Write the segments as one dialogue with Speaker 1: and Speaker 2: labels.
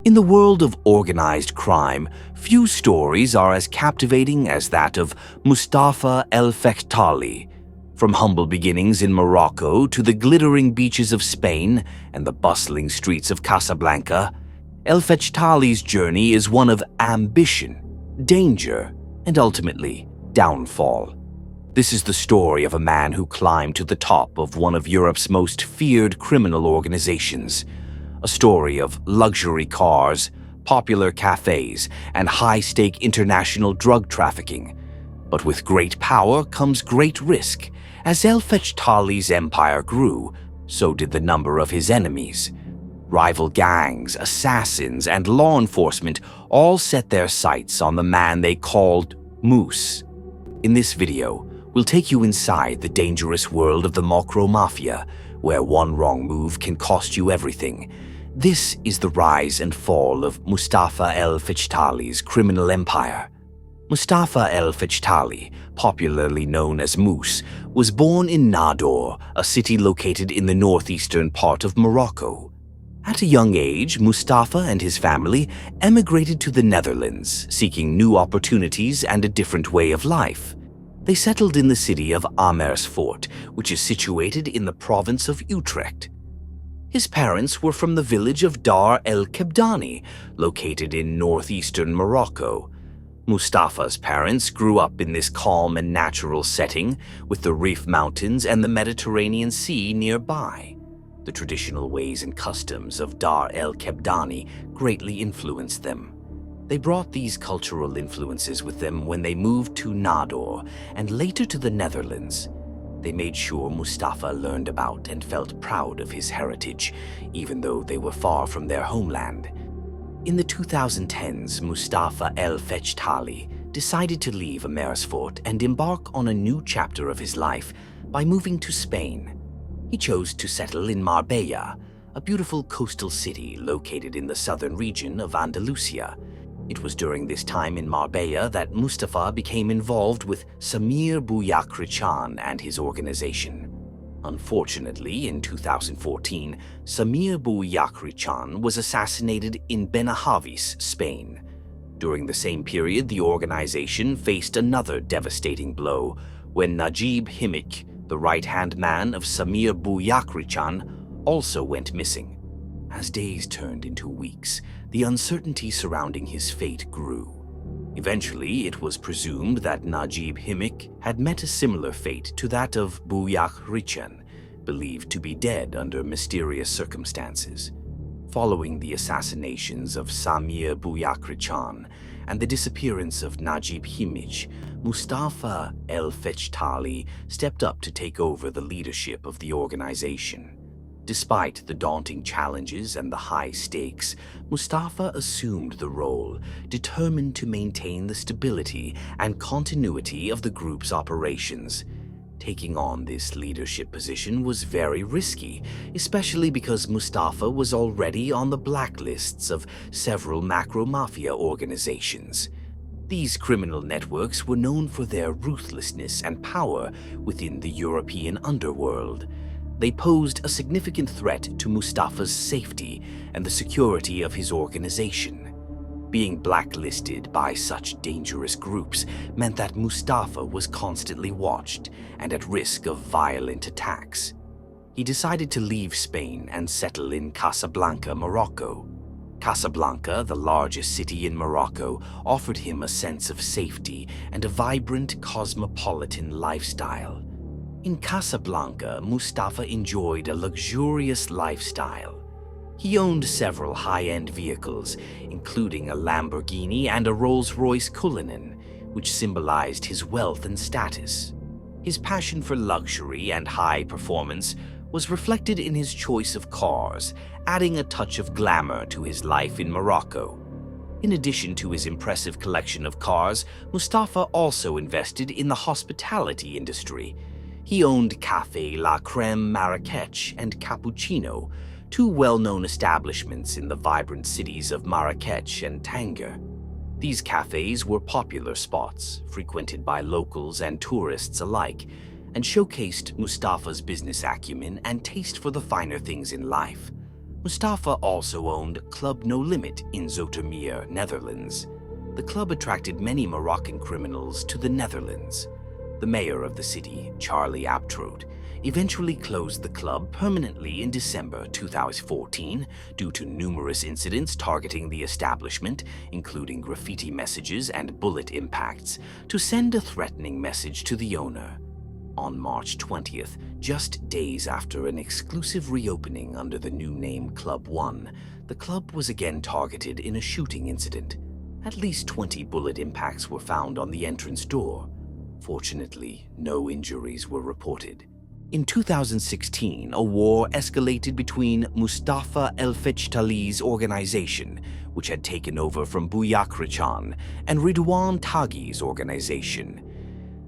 Speaker 1: In the world of organized crime, few stories are as captivating as that of Mustapha El Fechtali. From humble beginnings in Morocco to the glittering beaches of Spain and the bustling streets of Casablanca, El Fechtali's journey is one of ambition, danger, and ultimately downfall. This is the story of a man who climbed to the top of one of Europe's most feared criminal organizations. A story of luxury cars, popular cafés, and high-stake international drug trafficking. But with great power comes great risk. As El Fechtali's empire grew, so did the number of his enemies. Rival gangs, assassins, and law enforcement all set their sights on the man they called Moes. In this video, we'll take you inside the dangerous world of the Mocro Mafia, where one wrong move can cost you everything. This is the rise and fall of Mustapha El Fechtali's criminal empire. Mustapha El Fechtali, popularly known as Moes, was born in Nador, a city located in the northeastern part of Morocco. At a young age, Mustapha and his family emigrated to the Netherlands, seeking new opportunities and a different way of life. They settled in the city of Amersfoort, which is situated in the province of Utrecht. His parents were from the village of Dar el Kebdani, located in northeastern Morocco. Mustapha's parents grew up in this calm and natural setting, with the Rif Mountains and the Mediterranean Sea nearby. The traditional ways and customs of Dar el Kebdani greatly influenced them. They brought these cultural influences with them when they moved to Nador and later to the Netherlands. They made sure Mustapha learned about and felt proud of his heritage, even though they were far from their homeland. In the 2010s, Mustapha El Fechtali decided to leave Amersfoort and embark on a new chapter of his life by moving to Spain. He chose to settle in Marbella, a beautiful coastal city located in the southern region of Andalusia. It was during this time in Marbella that Mustapha became involved with Samir Bouyakrichan and his organization. Unfortunately, in 2014, Samir Bouyakrichan was assassinated in Benahavis, Spain. During the same period, the organization faced another devastating blow when Najib Himik, the right-hand man of Samir Bouyakrichan, also went missing. As days turned into weeks, the uncertainty surrounding his fate grew. Eventually, it was presumed that Najib Himik had met a similar fate to that of Bouyakrichan, believed to be dead under mysterious circumstances. Following the assassinations of Samir Bouyakrichan and the disappearance of Najib Himik, Mustapha El Fechtali stepped up to take over the leadership of the organization. Despite the daunting challenges and the high stakes, Mustapha assumed the role, determined to maintain the stability and continuity of the group's operations. Taking on this leadership position was very risky, especially because Mustapha was already on the blacklists of several Mocro Mafia organizations. These criminal networks were known for their ruthlessness and power within the European underworld. They posed a significant threat to Mustapha's safety and the security of his organization. Being blacklisted by such dangerous groups meant that Mustapha was constantly watched and at risk of violent attacks. He decided to leave Spain and settle in Casablanca, Morocco. Casablanca, the largest city in Morocco, offered him a sense of safety and a vibrant cosmopolitan lifestyle. In Casablanca, Mustapha enjoyed a luxurious lifestyle. He owned several high-end vehicles, including a Lamborghini and a Rolls-Royce Cullinan, which symbolized his wealth and status. His passion for luxury and high performance was reflected in his choice of cars, adding a touch of glamour to his life in Morocco. In addition to his impressive collection of cars, Mustapha also invested in the hospitality industry. He owned Café La Crème Marrakech and Cappuccino, two well-known establishments in the vibrant cities of Marrakech and Tanger. These cafes were popular spots, frequented by locals and tourists alike, and showcased Mustapha's business acumen and taste for the finer things in life. Mustapha also owned Club No Limit in Zoetermeer, Netherlands. The club attracted many Moroccan criminals to the Netherlands. The mayor of the city, Charlie Abtroot, eventually closed the club permanently in December 2014 due to numerous incidents targeting the establishment, including graffiti messages and bullet impacts, to send a threatening message to the owner. On March 20th, just days after an exclusive reopening under the new name Club 1, the club was again targeted in a shooting incident. At least 20 bullet impacts were found on the entrance door. Fortunately, no injuries were reported. In 2016, a war escalated between Mustapha El Fechtali's organization, which had taken over from Bouyakrichan, and Ridouan Taghi's organization.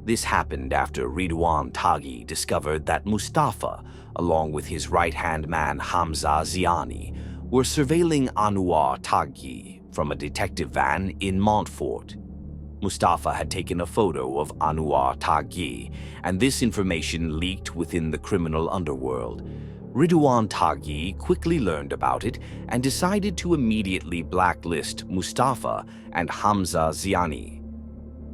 Speaker 1: This happened after Ridouan Taghi discovered that Mustapha, along with his right-hand man Hamza Ziani, were surveilling Anwar Taghi from a detective van in Montfort. Mustapha had taken a photo of Anwar Taghi, and this information leaked within the criminal underworld. Ridouan Taghi quickly learned about it and decided to immediately blacklist Mustapha and Hamza Ziani.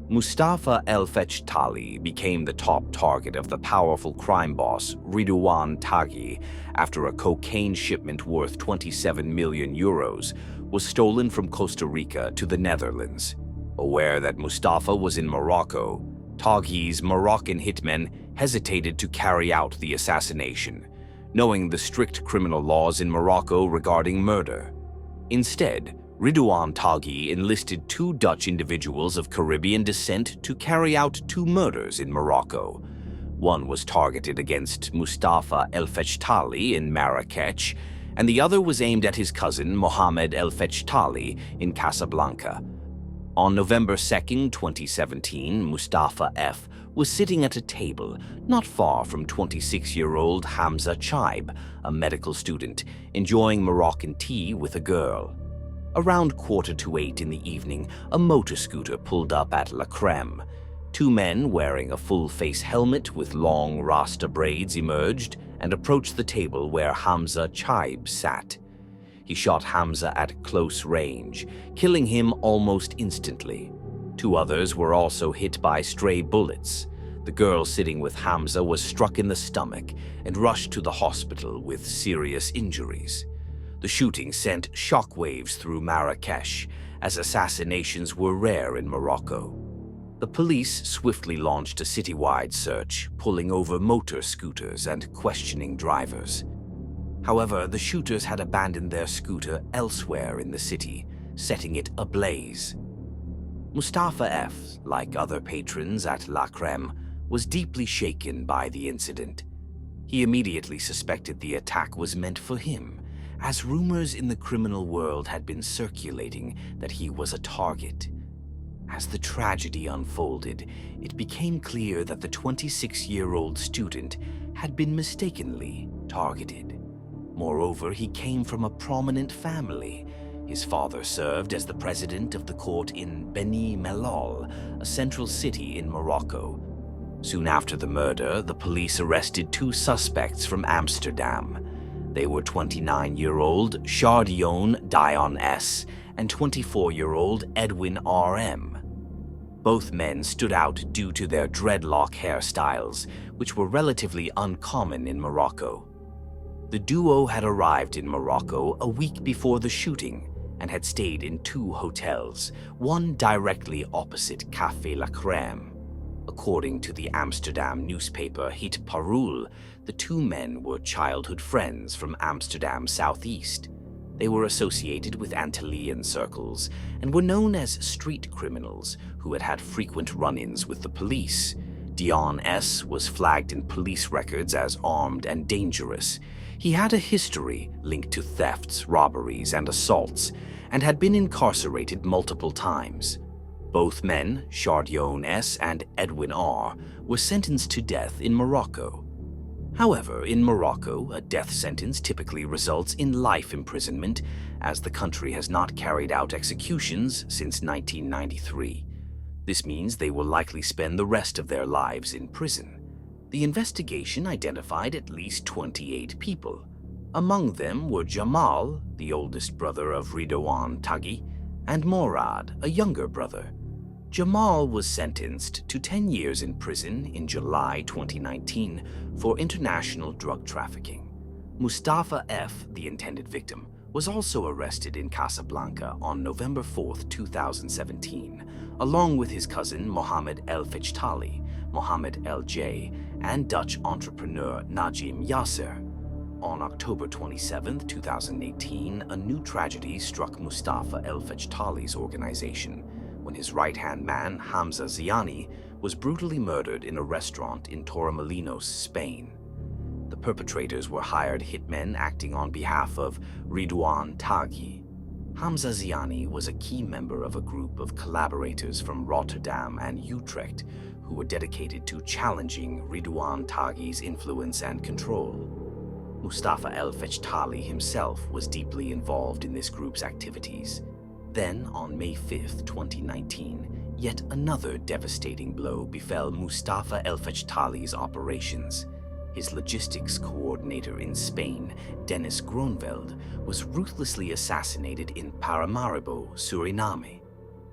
Speaker 1: Mustapha El Fechtali became the top target of the powerful crime boss Ridouan Taghi after a cocaine shipment worth 27 million euros was stolen from Costa Rica to the Netherlands. Aware that Mustapha was in Morocco, Taghi's Moroccan hitmen hesitated to carry out the assassination, knowing the strict criminal laws in Morocco regarding murder. Instead, Ridouan Taghi enlisted 2 Dutch individuals of Caribbean descent to carry out 2 murders in Morocco. One was targeted against Mustapha El Fechtali in Marrakech, and the other was aimed at his cousin Mohamed El Fechtali in Casablanca. On November 2, 2017, Mustapha F. was sitting at a table not far from 26-year-old Hamza Chaib, a medical student, enjoying Moroccan tea with a girl. Around 7:45 in the evening, a motor scooter pulled up at La Crème. 2 men wearing a full-face helmet with long rasta braids emerged and approached the table where Hamza Chaib sat. He shot Hamza at close range, killing him almost instantly. 2 others were also hit by stray bullets. The girl sitting with Hamza was struck in the stomach and rushed to the hospital with serious injuries. The shooting sent shockwaves through Marrakech, as assassinations were rare in Morocco. The police swiftly launched a citywide search, pulling over motor scooters and questioning drivers. However, the shooters had abandoned their scooter elsewhere in the city, setting it ablaze. Mustapha F., like other patrons at La Crème, was deeply shaken by the incident. He immediately suspected the attack was meant for him, as rumors in the criminal world had been circulating that he was a target. As the tragedy unfolded, it became clear that the 26-year-old student had been mistakenly targeted. Moreover, he came from a prominent family. His father served as the president of the court in Beni Mellal, a central city in Morocco. Soon after the murder, the police arrested 2 suspects from Amsterdam. They were 29-year-old Chardion Dion S. and 24-year-old Edwin R.M. Both men stood out due to their dreadlock hairstyles, which were relatively uncommon in Morocco. The duo had arrived in Morocco a week before the shooting and had stayed in 2 hotels, one directly opposite Café La Crème. According to the Amsterdam newspaper Het Parool, the 2 men were childhood friends from Amsterdam southeast. They were associated with Antillean circles and were known as street criminals who had had frequent run-ins with the police. Dion S. was flagged in police records as armed and dangerous. He had a history linked to thefts, robberies, and assaults, and had been incarcerated multiple times. Both men, Chardion S. and Edwin R., were sentenced to death in Morocco. However, in Morocco, a death sentence typically results in life imprisonment, as the country has not carried out executions since 1993. This means they will likely spend the rest of their lives in prison. The investigation identified at least 28 people. Among them were Jamal, the oldest brother of Ridouan Taghi, and Morad, a younger brother. Jamal was sentenced to 10 years in prison in July 2019 for international drug trafficking. Mustapha F., the intended victim, was also arrested in Casablanca on November 4, 2017, along with his cousin Mustapha El Fechtali, Mohammed L.J., and Dutch entrepreneur Najim Yasser. On October 27, 2018, a new tragedy struck Mustapha El Fechtali's organization when his right-hand man, Hamza Ziani, was brutally murdered in a restaurant in Torremolinos, Spain. The perpetrators were hired hitmen acting on behalf of Ridouan Taghi. Hamza Ziani was a key member of a group of collaborators from Rotterdam and Utrecht who were dedicated to challenging Ridouan Taghi's influence and control. Mustapha El Fechtali himself was deeply involved in this group's activities. Then, on May 5, 2019, yet another devastating blow befell Mustapha El Fechtali's operations. His logistics coordinator in Spain, Dennis Groenveld, was ruthlessly assassinated in Paramaribo, Suriname.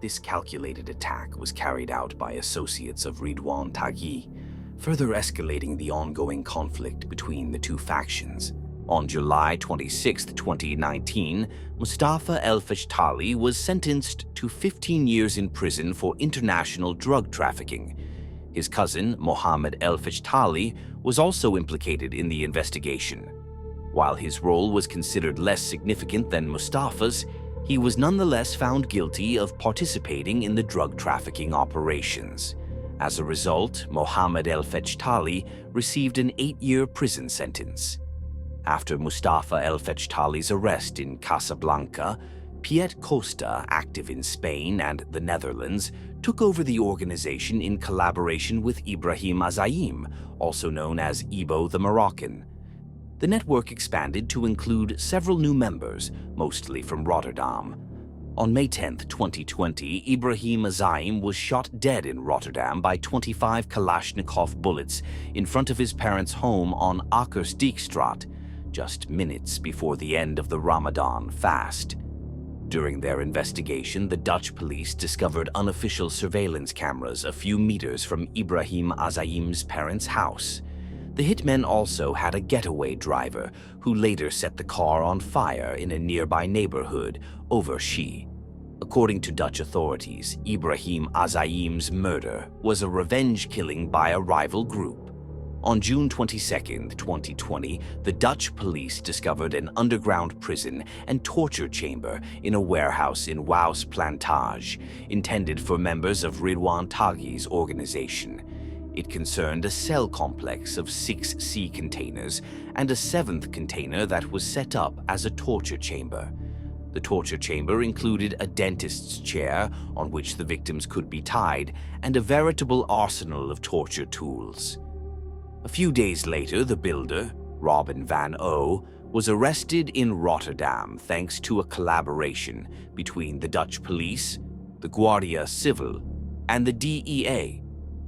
Speaker 1: This calculated attack was carried out by associates of Ridouan Taghi, further escalating the ongoing conflict between the two factions. On July 26, 2019, Mustapha El Fechtali was sentenced to 15 years in prison for international drug trafficking. His cousin, Mohammed El Fechtali, was also implicated in the investigation. While his role was considered less significant than Mustapha's, he was nonetheless found guilty of participating in the drug trafficking operations. As a result, Mohammed El Fechtali received an 8-year prison sentence. After Mustapha El Fechtali's arrest in Casablanca, Piet Costa, active in Spain and the Netherlands, took over the organization in collaboration with Ibrahim Azaim, also known as Ibo the Moroccan. The network expanded to include several new members, mostly from Rotterdam. On May 10, 2020, Ibrahim Azaim was shot dead in Rotterdam by 25 Kalashnikov bullets in front of his parents' home on Akersdijkstraat, just minutes before the end of the Ramadan fast. During their investigation, the Dutch police discovered unofficial surveillance cameras a few meters from Ibrahim Azaim's parents' house. The hitmen also had a getaway driver who later set the car on fire in a nearby neighborhood, Overschie. According to Dutch authorities, Ibrahim Azaim's murder was a revenge killing by a rival group. On June 22, 2020, the Dutch police discovered an underground prison and torture chamber in a warehouse in Wouwsplantage, intended for members of Ridouan Taghi's organization. It concerned a cell complex of 6 sea containers and a 7th container that was set up as a torture chamber. The torture chamber included a dentist's chair on which the victims could be tied and a veritable arsenal of torture tools. A few days later, the builder, Robin van O, was arrested in Rotterdam thanks to a collaboration between the Dutch police, the Guardia Civil, and the DEA.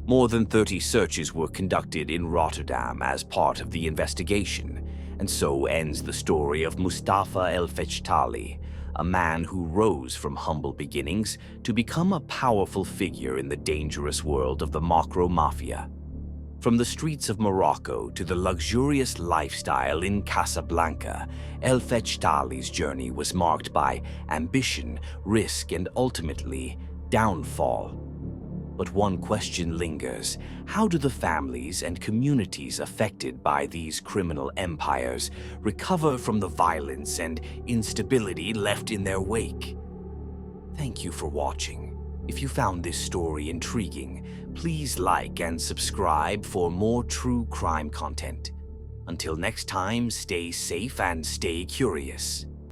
Speaker 1: More than 30 searches were conducted in Rotterdam as part of the investigation, and so ends the story of Mustapha El Fechtali, a man who rose from humble beginnings to become a powerful figure in the dangerous world of the Mocro Mafia. From the streets of Morocco to the luxurious lifestyle in Casablanca, El Fechtali's journey was marked by ambition, risk, and ultimately, downfall. But one question lingers: how do the families and communities affected by these criminal empires recover from the violence and instability left in their wake? Thank you for watching. If you found this story intriguing, please like and subscribe for more true crime content. Until next time, stay safe and stay curious.